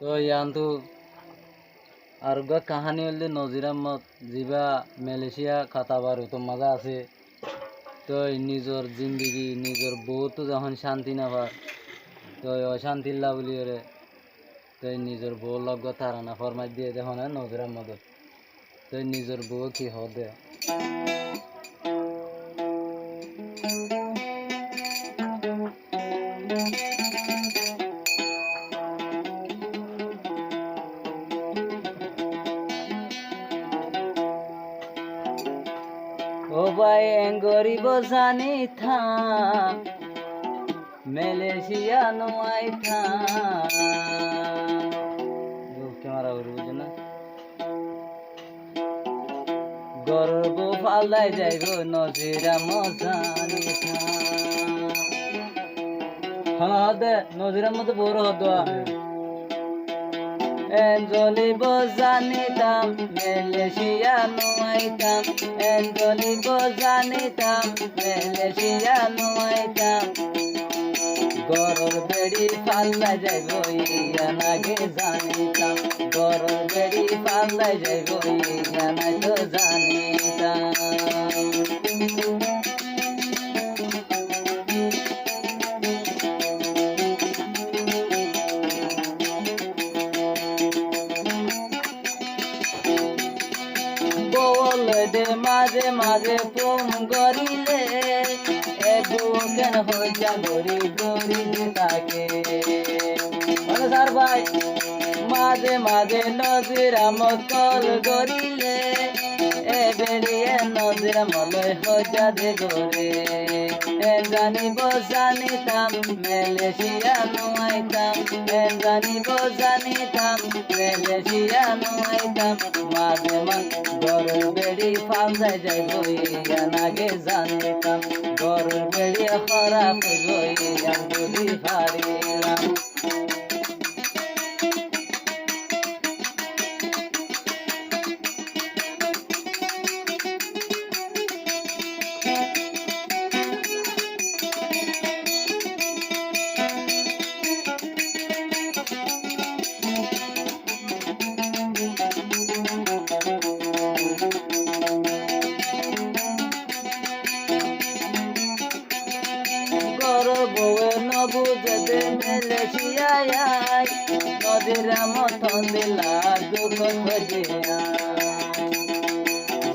তো ইয়ান্তু আর গা কাহানি হলে নজির আহমদ যিবা মালয়েশিয়া খাতাবার তো মজা আছে। তো নিজের জিন্দগি নিজের বউতো যখন শান্তি নাপার তো অশান্তি লা বলি রে তো নিজের বউ লগ তারানা ফরমাই দিয়ে দেখো না নজির আহমদ তো নিজের বউ কি হদে ও ভাই গরিব জানি থা মালয়েশিয়া নোয়াই থা ক্যামেরা করে বুঝে না গর্ব ফালাই যাইব নজিরা মজানি থা হদে নজিরার মতো বড় হদা জ্বলিব জানিতাম মালয়েশিয়া নোয়াইতাম জ্বলিব জানিতাম মালয়েশিয়া নোয়াইতাম গরর বেড়ি পাল্লা যাইব ইয়া নাগে জানিতাম গরর বেড়ি পাল্লা যাইব ইয়া নাই তো জানিতাম দে মাঝে মাঝে ফোন করিলে বুকেন হইয়া গরি গরি তাকে স্যার ভাই মাঝে মাঝে নজির আমদ কল করিলে বেরিয়ে নজির মলয় হইয়া দে গরে জানিব জানিতাম মালয়েশিয়া নোয়াইতাম জানিব জানিতাম মালয়েশিয়া নোয়াইতাম মাঝে মাঝে গরুর বেড়ি ফাল যাইব ইয়া নাগে জানিতাম গরুর বেড়ি খারাপ হইব ইয়া বুঝি পারিলাম বউয়ে নবুঝে মালয়েশিয়ায় নদীর মতন দিলা দুঃখ খোঁজিয়া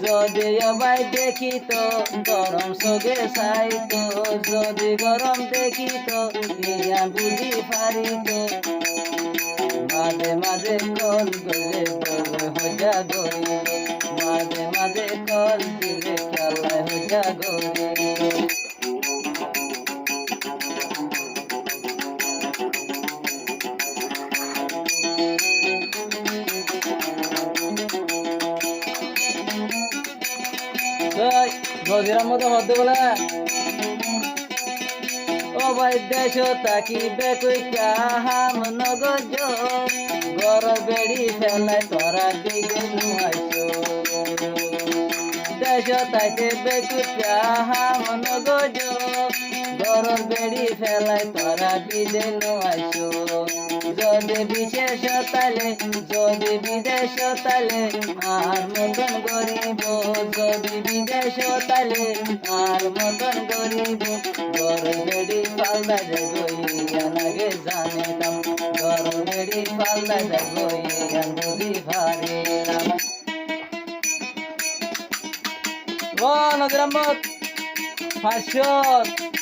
যদি ভাই দেখি তো গরম সগে চাই তো যদি গরম দেখি তো ইয়া বুঝি পারি তো মাঝে মাঝে কল গলে হইয়া গরি মাঝে মাঝে কল দিলে খেলা হইয়া গরি নজিরার মতো হতে বলে ও ভাই দেশ তাকি বেকুইকা হাম নগজ গর বেড়ি ফেলাই তোরা বিগে নুয়াইছো দেশ তাইতে বেকুইকা হাম নগজ গর বেড়ি ফেলাই তোরা বিদে নুয়াইছো যদি বিশেষ তালে যদি বিদেশ তালে আর মতন গরিব যদি বিদেশ তালে আর মতন গরিব গর বেড়ি পাল্লা যাইব ইয়া নাগে জানিতাম গর বেড়ি পাল্লা যাইব ইয়া বুঝি পারিলাম ও নজির আহমদ 500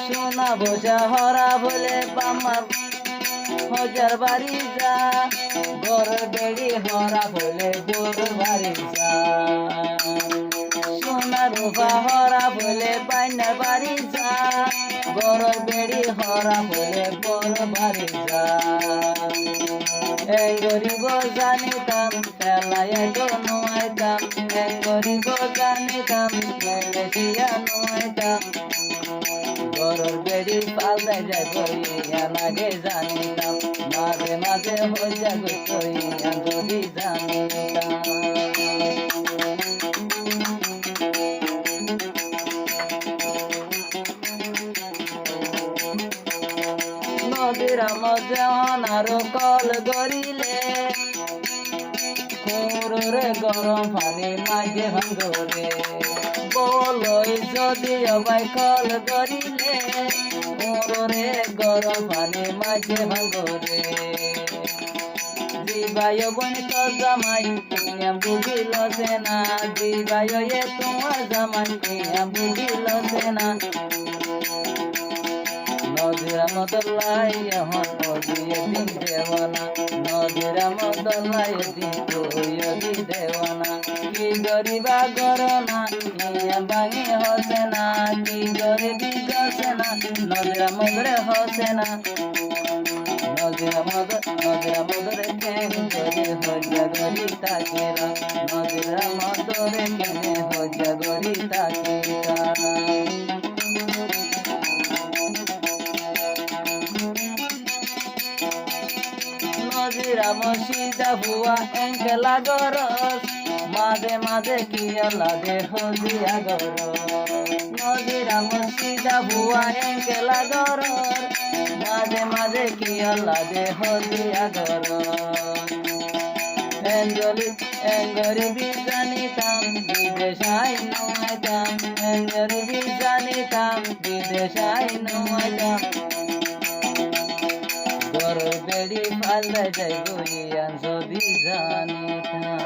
সোনা বোঝা হরা বলে বামার হজার বাড়ি যা ঘর বেড়ি হরা বলে বোর বাড়ি যা সোনা রূপা হরা বলে বাইনার বাড়ি যা ঘর বেড়ি হরা বলে বোর বাড়ি যা গরিব জানিতাম খেলায় নোয়াইতাম গরিব জানিতাম মেলেছিয়া নোয়াইতাম গরর বেড়ি পাল্টাই যায় কইয়া লাগে জানিতাম মাঝে মাঝে হইয়া কইয়া যদি জানিতাম নদীর মজন আরো কল গড়িলে কুরুরে গরম পানি মাঝে ভাঙ্গরে বলই যদি অবাই কল গড়িলে কুরুরে গরম পানি মাঝে ভাঙ্গরে জীবায় বন তো জামাই বুঝিল সে না জীবায় তোমার জামাই বুঝিল সে না নদীরা মদলাই এখন নদীয়ে দিন দেওয়ানা নদীরা মদলাই দিন তুই দেওয়ানা কি গরিবা গরনা ভাঙি হসে না কি গরিবি গসে না নদীরা মদরে হসে না নদীরা মদরে কেন গরি হজা গরি তাকিরা নদীরা মদরে কেন হজা গরি তাকিরা নদীরা মসজিদা হুয়া এঙ্কেলা গরস মাঝে মাঝে কিয়া লাগে হজিয়া গরস নদীরা মসজিদা হুয়া এঙ্কেলা গরস মাঝে মাঝে কিয়া লাগে হজিয়া গরস গরিবি জানিতাম বিদেশাই নোয়াইতাম গরিবি জানিতাম বিদেশাই নোয়াইতাম গরর বেড়ি পাল্লা যাই গইয়া যদি জানিতাম